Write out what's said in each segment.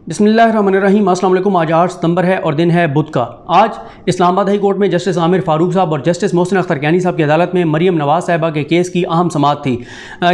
बिस्मिल्लाहिर्रहमानिर्रहीम। अस्सलाम वालेकुम। आज 8 सितंबर है और दिन है बुध का। आज इस्लामाबाद हाई कोर्ट में जस्टिस आमिर फारूक साहब और जस्टिस मोहसिन अख्तर कैनी साहब की अदालत में मरियम नवाज साहिबा के केस की अहम समाअत थी।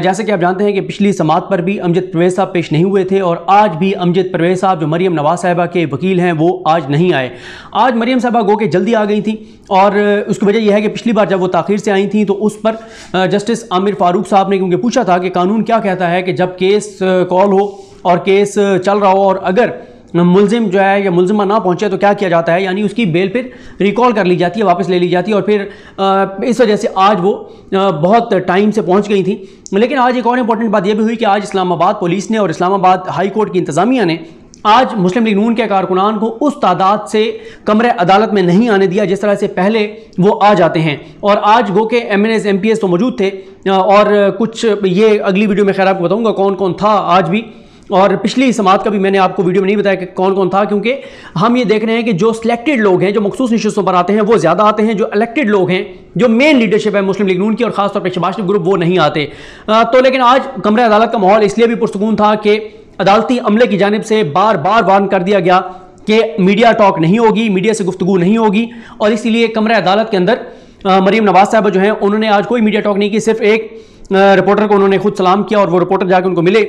जैसे कि आप जानते हैं कि पिछली समाअत पर भी अमजद परवेज़ साहब पेश नहीं हुए थे और आज भी अमजद परवेज़ साहब जो मरियम नवाज साहिबा के वकील हैं वो आज नहीं आए। आज मरियम साहिबा गो के जल्दी आ गई थी और उसकी वजह यह है कि पिछली बार जब वो ताख़ीर से आई थी तो उस पर जस्टिस आमिर फारूक साहब ने क्योंकि पूछा था कि कानून क्या कहता है कि जब केस कॉल हो और केस चल रहा हो और अगर मुलजिम जो है या मुलजिमा ना पहुंचे तो क्या किया जाता है, यानी उसकी बेल फिर रिकॉल कर ली जाती है, वापस ले ली जाती है। और फिर इस वजह से आज वो बहुत टाइम से पहुंच गई थी। लेकिन आज एक और इम्पॉर्टेंट बात यह भी हुई कि आज इस्लामाबाद पुलिस ने और इस्लामाबाद हाई कोर्ट की इंतज़ामिया ने आज मुस्लिम लीग नून के कारकुनान को उस तादाद से कमरे अदालत में नहीं आने दिया जिस तरह से पहले वो आ जाते हैं। और आज गो के MNAs MPs तो मौजूद थे और कुछ ये अगली वीडियो में खैर आपको बताऊंगा कौन कौन था आज भी। और पिछली समाअत का भी मैंने आपको वीडियो में नहीं बताया कि कौन कौन था, क्योंकि हम ये देख रहे हैं कि जो सिलेक्टेड लोग हैं, जो मखसूस नशिस्तों पर आते हैं वो ज़्यादा आते हैं, जो इलेक्टेड लोग हैं, जो मेन लीडरशिप है मुस्लिम लीग नून की और खासतौर पर शहबाज शरीफ ग्रुप, वो नहीं आते। तो लेकिन आज कमरे अदालत का माहौल इसलिए भी पुरसकून था कि अदालती अमले की जानिब से बार बार वार्न कर दिया गया कि मीडिया टॉक नहीं होगी, मीडिया से गुफ्तगू नहीं होगी। और इसीलिए कमरे अदालत के अंदर मरियम नवाज साहबा जो हैं उन्होंने आज कोई मीडिया टॉक नहीं की, सिर्फ एक रिपोर्टर को उन्होंने खुद सलाम किया और वो रिपोर्टर जाके उनको मिले,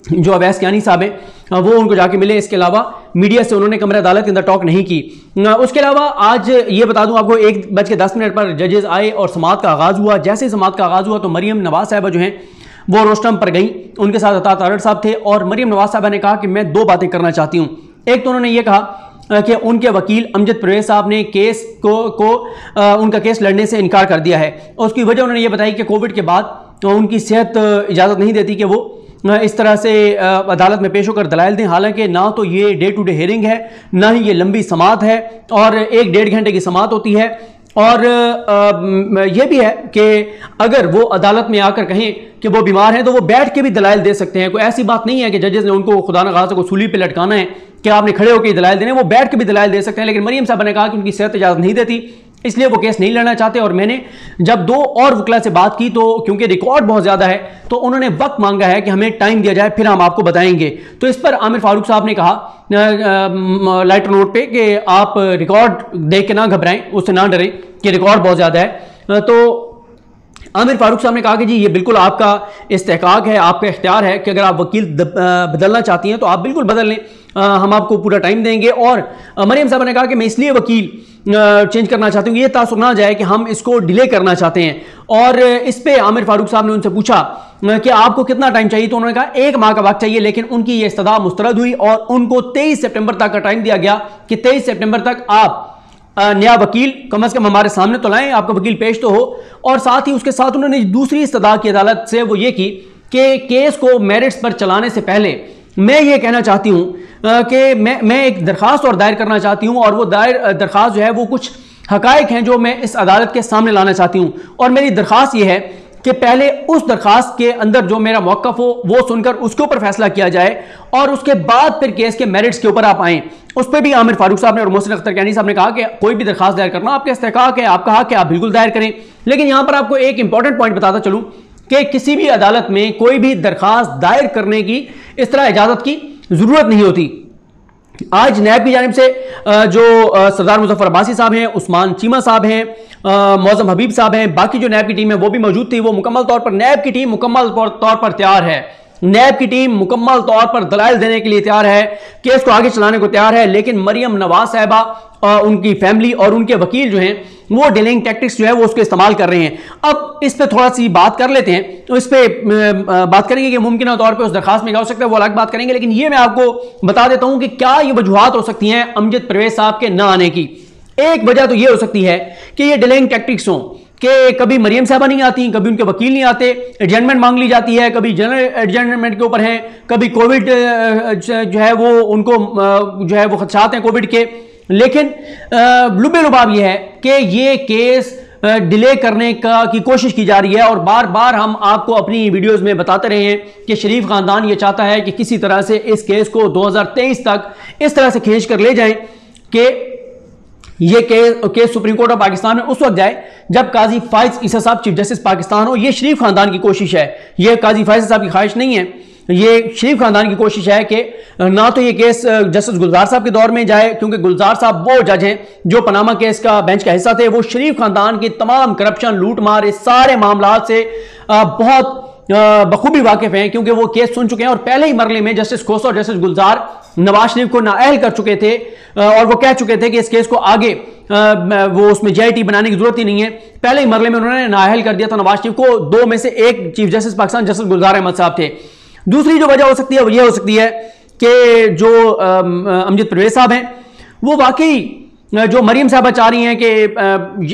जो अवैस कियानी साहब हैं वो उनको जाके मिले। इसके अलावा मीडिया से उन्होंने कमरे अदालत के अंदर टॉक नहीं की। उसके अलावा आज ये बता दूं आपको 1:10 पर जजेस आए और समाअत का आगाज़ हुआ। जैसे ही समाअत का आगाज़ हुआ तो मरियम नवाज साहबा जो हैं वो रोस्टम पर गई, उनके साथ अता तारड़ साहब थे और मरियम नवाज साहबा ने कहा कि मैं 2 बातें करना चाहती हूँ। एक तो उन्होंने ये कहा कि उनके वकील अमजद परवेज़ साहब ने केस उनका केस लड़ने से इनकार कर दिया है और उसकी वजह उन्होंने ये बताई कि कोविड के बाद उनकी सेहत इजाज़त नहीं देती कि वो इस तरह से अदालत में पेश होकर दलाइल दें। हालांकि ना तो ये डे टू डे हेयरिंग है, ना ही ये लंबी समाअत है और 1-1.5 घंटे की समाअत होती है। और यह भी है कि अगर वो अदालत में आकर कहें कि वो बीमार हैं तो वो बैठ के भी दलाइल दे सकते हैं। कोई ऐसी बात नहीं है कि जजेस ने उनको खुदा न खास्ता को सूली पे लटकाना है कि आपने खड़े होकर दलाइल देने, वो बैठ के भी दलाइल दे सकते हैं। लेकिन मरियम साहब ने कहा कि उनकी सेहत इजाज़त नहीं देती, इसलिए वो केस नहीं लड़ना चाहते। और मैंने जब 2 और वकला से बात की तो क्योंकि रिकॉर्ड बहुत ज़्यादा है तो उन्होंने वक्त मांगा है कि हमें टाइम दिया जाए, फिर हम आपको बताएंगे। तो इस पर आमिर फारूक साहब ने कहा लाइटर नोट पे कि आप रिकॉर्ड देख के ना घबराएं, उससे ना डरें कि रिकॉर्ड बहुत ज़्यादा है। तो आमिर फारूक साहब ने कहा कि जी ये बिल्कुल आपका इस्तेहकाक है, आपका इख्तियार है कि अगर आप वकील बदलना चाहती हैं तो आप बिल्कुल बदल लें, हम आपको पूरा टाइम देंगे। और मरियम साहब ने कहा कि मैं इसलिए वकील चेंज करना चाहती हूँ, ये तासुर ना जाए कि हम इसको डिले करना चाहते हैं। और इस पे आमिर फारूक साहब ने उनसे पूछा कि आपको कितना टाइम चाहिए, तो उन्होंने कहा 1 माह का वक्त चाहिए। लेकिन उनकी ये इस्तदा मुस्तरद हुई और उनको 23 सितंबर तक का टाइम दिया गया कि 23 सितंबर तक आप नया वकील कम से कम हमारे सामने तो लाएं, आपका वकील पेश तो हो। और साथ ही उसके साथ उन्होंने दूसरी इस्तदा की अदालत से वो ये की कि केस को मेरिट्स पर चलाने से पहले मैं ये कहना चाहती हूँ कि मैं एक दरख्वास्त और दायर करना चाहती हूँ और वो दरख्वास्त जो है वो कुछ हकायक हैं जो मैं इस अदालत के सामने लाना चाहती हूँ। और मेरी दरख्वास्त ये है कि पहले उस दरख्वास्त के अंदर जो मेरा मौक़िफ़ हो वो सुनकर उसके ऊपर फैसला किया जाए और उसके बाद फिर केस के मेरिट्स के ऊपर आप आएँ। उस पर भी आमिर फारूक साहब ने और मोहसिन अख्तर कैनी साहब ने कहा कि कोई भी दरख्वास्त दायर करना आपका इस्तेहकाक है, आपका हक है, आप बिल्कुल दायर करें। लेकिन यहाँ पर आपको एक इंपॉर्टेंट पॉइंट बताता चलूँ कि किसी भी अदालत में कोई भी दरख्वास्त दायर करने की इस तरह इजाज़त की ज़रूरत नहीं होती। आज नैब की जानिब से जो सरदार मुजफ्फर अब्बासी साहब हैं, उस्मान चीमा साहब हैं, मौज़म हबीब साहब हैं, बाकी जो नैब की टीम है वो भी मौजूद थी। वो मुकम्मल तौर पर नैब की टीम मुकम्मल तौर पर तैयार है। नैब की टीम मुकम्मल तौर पर दलाइल देने के लिए तैयार है, केस को आगे चलाने को तैयार है। लेकिन मरियम नवाज साहिबा, उनकी फैमिली और उनके वकील जो हैं वो डिलेइंग टैक्टिक्स जो है वो उसको इस्तेमाल कर रहे हैं। अब इस पे थोड़ा सी बात कर लेते हैं। तो इस पे बात करेंगे कि मुमकिन तौर पे उस दरखास्त में क्या हो सकता है, वो अलग बात करेंगे। लेकिन ये मैं आपको बता देता हूं कि क्या ये वजूहात हो सकती हैं अमजद परवेज़ साहब के ना आने की। एक वजह तो ये हो सकती है कि ये डिलेइंग टैक्टिक्स हों कि कभी मरियम साहबा नहीं आती, कभी उनके वकील नहीं आते, एडजमेंट मांग ली जाती है, कभी जनरल एडजमेंट के ऊपर है, कभी कोविड जो है वो उनको जो है वो खदशात हैं कोविड के। लेकिन लुबे लुबाब यह है कि ये केस डिले करने की कोशिश की जा रही है और बार बार हम आपको अपनी वीडियोस में बताते रहे हैं कि शरीफ खानदान ये चाहता है कि किसी तरह से इस केस को 2023 तक इस तरह से खींच कर ले जाएं कि ये case supreme court of Pakistan में उस वक्त जाए जब काजी फाइज ईसा साहब चीफ जस्टिस पाकिस्तान हो। ये शरीफ खानदान की कोशिश है, ये काजी फाइज साहब की ख्वाहिश नहीं है। ये शरीफ खानदान की कोशिश है कि ना तो ये केस जस्टिस गुलजार साहब के दौर में जाए, क्योंकि गुलजार साहब वो जज हैं जो पनामा केस का बेंच का हिस्सा थे। वो शरीफ खानदान की तमाम करप्शन, लूट मार, इस सारे मामला से बहुत बखूबी वाकिफ हैं, क्योंकि वो केस सुन चुके हैं और पहले ही मरले में जस्टिस खोसा और जस्टिस गुलजार नवाज शरीफ को नाअहल कर चुके थे और वो कह चुके थे कि इस केस को आगे वो उसमें JIT बनाने की जरूरत ही नहीं है। पहले ही मरले में उन्होंने नाअहल कर दिया था नवाज शरीफ को। दो में से एक चीफ जस्टिस पाकिस्तान जस्टिस गुलजार अहमद साहब थे। दूसरी जो वजह हो सकती है वो ये हो सकती है कि जो अमजद परवेज साहब हैं वो वाकई जो मरीम साहबा चाह रही हैं कि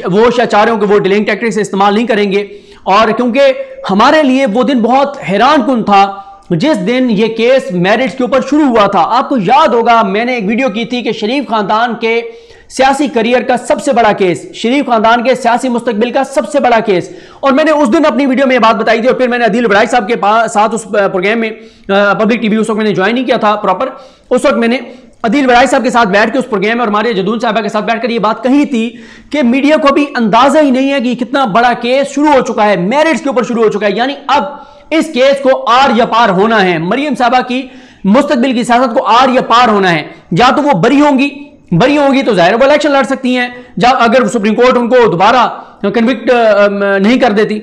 वो शायद चाह रहे हो कि वो डिलेइंग टैक्टिक्स से इस्तेमाल नहीं करेंगे। और क्योंकि हमारे लिए वो दिन बहुत हैरानकुन था जिस दिन ये केस मैरिट्स के ऊपर शुरू हुआ था। आपको याद होगा मैंने एक वीडियो की थी कि शरीफ खानदान के सियासी करियर का सबसे बड़ा केस, शरीफ खानदान के सियासी मुस्तकबिल का सबसे बड़ा केस, और मैंने उस दिन अपनी वीडियो में ये बात बताई थी। और फिर मैंने अदील बड़ाई साहब के साथ उस प्रोग्राम में पब्लिक टीवी उस वक्त मैंने ज्वाइन नहीं किया था प्रॉपर, उस वक्त मैंने अदील बड़ाई साहब के साथ बैठ के उस प्रोग्राम में और मारिया जदून साहबा के साथ बैठकर ये बात कही थी कि मीडिया को भी अंदाजा ही नहीं है कि कितना बड़ा केस शुरू हो चुका है, मैरिट्स के ऊपर शुरू हो चुका है। यानी अब इस केस को आर या पार होना है, मरियम साहबा की मुस्तकबिल की सियासत को आर या पार होना है। या तो वो बरी होंगी तो जाहिर वो इलेक्शन लड़ सकती हैं, अगर सुप्रीम कोर्ट उनको दोबारा कन्विक्ट नहीं कर देती,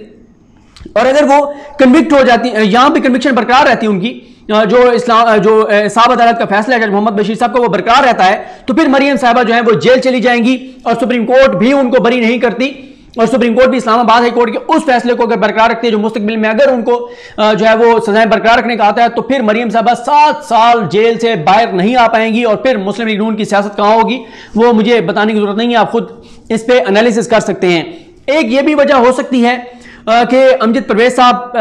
और अगर वो कन्विक्ट हो जाती, यहां पे कन्विक्शन बरकरार रहती है उनकी, जो साहब अदालत का फैसला है जज मोहम्मद बशीर साहब का वो बरकरार रहता है, तो फिर मरियम साहबा जो है वो जेल चली जाएंगी और सुप्रीम कोर्ट भी उनको बरी नहीं करती। और सुप्रीम कोर्ट भी इस्लामाबाद हाई कोर्ट के उस फैसले को अगर बरकरार रखती है जो मुस्तकबिल में अगर उनको जो है वो सजाएं बरकरार रखने का आता है, तो फिर मरियम साहबा 7 साल जेल से बाहर नहीं आ पाएंगी और फिर मुस्लिम लीग नून की सियासत कहां होगी वो मुझे बताने की जरूरत नहीं है, आप खुद इस पर एनालिसिस कर सकते हैं। एक ये भी वजह हो सकती है कि अमजद परवेज साहब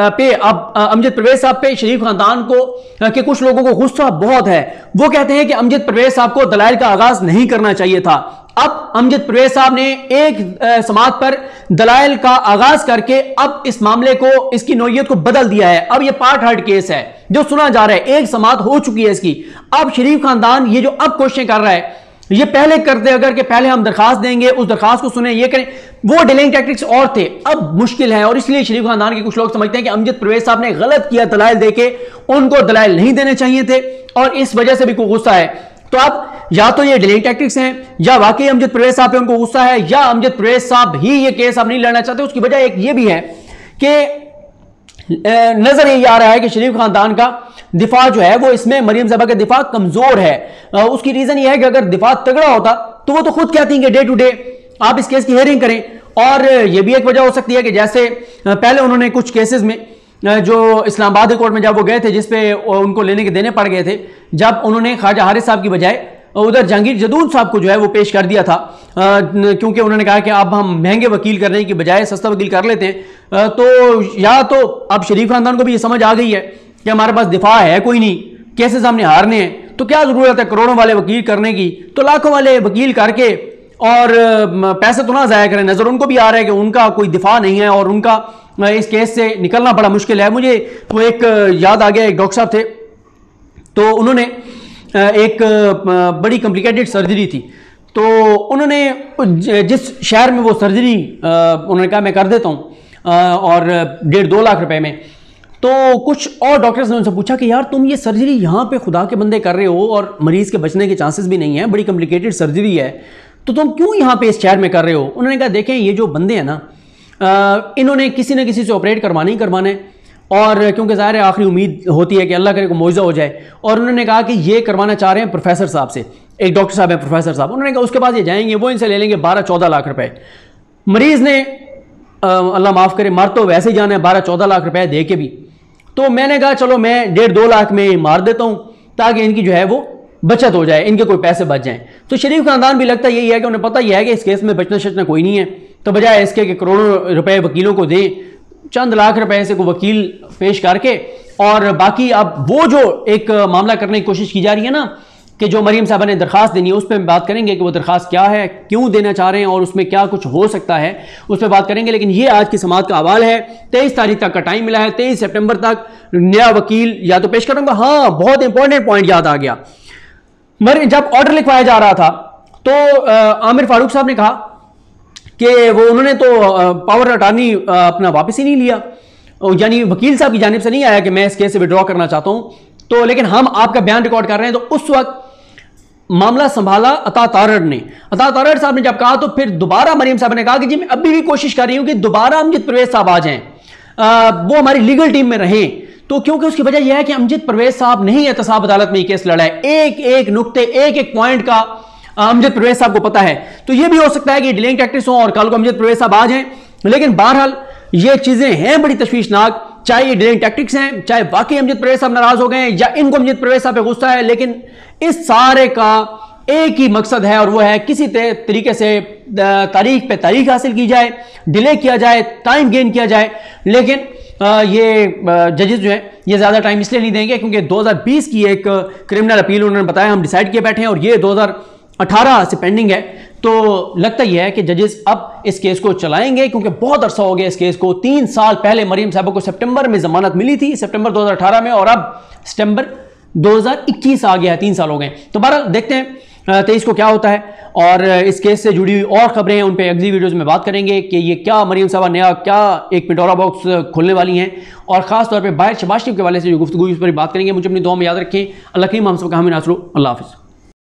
पे शरीफ खानदान को कि कुछ लोगों को गुस्सा बहुत है। वो कहते हैं कि अमजद परवेज साहब को दलाइल का आगाज नहीं करना चाहिए था। अब अमजद परवेज साहब ने एक समात पर दलाइल का आगाज करके अब इस मामले को, इसकी नोयत को बदल दिया है। अब ये पार्ट हर्ट केस है जो सुना जा रहा है, एक समात हो चुकी है इसकी। अब शरीफ खानदान ये जो अब क्वेश्चन कर रहा है ये पहले करते अगर कि पहले हम दरखास्त देंगे, उस दरखास्त को सुने, ये करें, वो डिलेइंग टैक्टिक्स और थे। अब मुश्किल है और इसलिए शरीफ खानदान के कुछ लोग समझते हैं कि अमजद परवेज साहब ने गलत किया दलाइल देके, उनको दलाइल नहीं देने चाहिए थे और इस वजह से भी कोई गुस्सा है। तो अब या तो ये डिलेइंग टैक्टिक्स हैं या वाकई अमजद परवेज साहब पे उनको गुस्सा है या अमजद परवेज साहब ही ये केस अब नहीं लड़ना चाहते। उसकी वजह एक ये भी है कि नजर यही आ रहा है कि शरीफ खानदान का दिफा जो है वो इसमें मरियम साहबा का दिफा कमजोर है। उसकी रीजन ये है कि अगर दिफा तगड़ा होता तो वो तो खुद कहती हैं कि डे टू डे आप इस केस की हेयरिंग करें। और ये भी एक वजह हो सकती है कि जैसे पहले उन्होंने कुछ केसेस में जो इस्लामाबाद कोर्ट में जब वो गए थे जिसपे उनको लेने के देने पड़ गए थे, जब उन्होंने ख्वाजा हारिस साहब की बजाय उधर जहांगीर जदून साहब को जो है वो पेश कर दिया था, क्योंकि उन्होंने कहा कि अब हम महंगे वकील करने की बजाय सस्ता वकील कर लेते हैं। तो या तो अब शरीफ खानदान को भी ये समझ आ गई है कि हमारे पास दिफा है कोई नहीं, केसेस हमने हारने हैं, तो क्या जरूरत है करोड़ों वाले वकील करने की, तो लाखों वाले वकील करके और पैसे तो ना जाया करें। नजर उनको भी आ रहा है कि उनका कोई दिफा नहीं है और उनका इस केस से निकलना बड़ा मुश्किल है। मुझे वो एक याद आ गया, एक डॉक्टर साहब थे तो उन्होंने एक बड़ी कॉम्प्लिकेटेड सर्जरी थी, तो उन्होंने जिस शहर में वो सर्जरी उन्होंने कहा मैं कर देता हूँ और 1.5-2 लाख रुपए में, तो कुछ और डॉक्टर्स ने उनसे पूछा कि यार तुम ये सर्जरी यहाँ पे खुदा के बंदे कर रहे हो और मरीज के बचने के चांसेस भी नहीं है, बड़ी कॉम्प्लिकेटेड सर्जरी है, तो तुम क्यों यहाँ पे इस शहर में कर रहे हो। उन्होंने कहा देखें ये जो बंदे हैं ना इन्होंने किसी न किसी से ऑपरेट करवाना ही करवाना है, और क्योंकि ज़ाहिर है आखिरी उम्मीद होती है कि अल्लाह करे को मौजज़ा हो जाए। और उन्होंने कहा कि ये करवाना चाह रहे हैं प्रोफेसर साहब से, एक डॉक्टर साहब है प्रोफेसर साहब, उन्होंने कहा उसके पास ये जाएंगे वो इनसे ले लेंगे 12-14 लाख रुपए। मरीज़ ने अल्लाह माफ़ करे मर तो वैसे ही जाना है 12-14 लाख रुपए दे के भी। तो मैंने कहा चलो मैं 1.5-2 लाख में मार देता हूँ ताकि इनकी जो है वो बचत हो जाए, इनके कोई पैसे बच जाएं। तो शरीफ खानदान भी लगता यही है कि उन्हें पता यह है कि इस केस में बचना शचना कोई नहीं है, तो बजाय इसके कि करोड़ों रुपए वकीलों को दें, चंद लाख रुपए से को वकील पेश करके और बाकी अब वो जो एक मामला करने की कोशिश की जा रही है ना कि जो मरीम साहबा ने दरखास्त देनी है उस पर हम बात करेंगे कि वो दरखास्त क्या है, क्यों देना चाह रहे हैं और उसमें क्या कुछ हो सकता है, उस पर बात करेंगे। लेकिन ये आज की समाअत का अहवाल है, 23 तारीख तक का टाइम मिला है, 23 सितंबर तक नया वकील या तो पेश करूंगा। हाँ, बहुत इंपॉर्टेंट पॉइंट याद आ गया, जब ऑर्डर लिखवाया जा रहा था तो आमिर फारूक साहब ने कहा कि वो उन्होंने तो पावर अटार्नी अपना वापस ही नहीं लिया, यानी वकील साहब की जानिब से नहीं आया कि मैं इस केस से विड्रॉ करना चाहता हूं, तो लेकिन हम आपका बयान रिकॉर्ड कर रहे हैं। तो उस वक्त मामला संभाला अता तारड़ ने। अता तारड़ साहब ने जब कहा तो फिर दोबारा मरियम साहब ने कहा कि जी मैं अभी भी कोशिश कर रही हूं कि दोबारा अमजद परवेज साहब आ जाएं, वो हमारी लीगल टीम में रहें। तो क्योंकि उसकी वजह यह है कि अमजद परवेज साहब नहीं एहतसाब अदालत में ये केस लड़ा है, एक एक नुक्ते एक एक पॉइंट का अमजद परवेज साहब को पता है। तो यह भी हो सकता है कि डिलेइंग टैक्टिक्स हो और कल को अमजद परवेज साहब आ जाएं, लेकिन बहरहाल ये चीजें हैं बड़ी तशवीशनाक। चाहे ये डिलेइंग टैक्टिक्स हैं, चाहे वाकई अमजद परवेज साहब नाराज हो गए या इनको अमजद परवेज साहब पे गुस्सा है, लेकिन इस सारे का एक ही मकसद है और वो है किसी तरीके से तारीख पे तारीख हासिल की जाए, डिले किया जाए, टाइम गेन किया जाए। लेकिन ये जजेस जो हैं ये ज़्यादा टाइम इसलिए नहीं देंगे क्योंकि 2020 की एक क्रिमिनल अपील उन्होंने बताया हम डिसाइड किए बैठे हैं और ये 2018 से पेंडिंग है। तो लगता ही है कि जजेस अब इस केस को चलाएंगे क्योंकि बहुत अरसा हो गया इस केस को। 3 साल पहले मरियम साहबा को सितंबर में जमानत मिली थी, सितंबर 2018 में, और अब सितंबर 2021 आ गया है, 3 साल हो गए। तो बहरहाल देखते हैं 23 को क्या होता है। और इस केस से जुड़ी हुई और खबरें उन पे अगली वीडियोस में बात करेंगे कि ये क्या मरियम साहबा नया क्या एक पिंडोरा बॉक्स खोलने वाली हैं, और खास तौर पे बाहर शबाज शरीफ के वाले से जो गुफ्तगू इस पर बात करेंगे। मुझे अपनी दुआ में याद रखें। अल्लाह की हम सबका हामी नासरू। अल्लाह हाफ़िज़।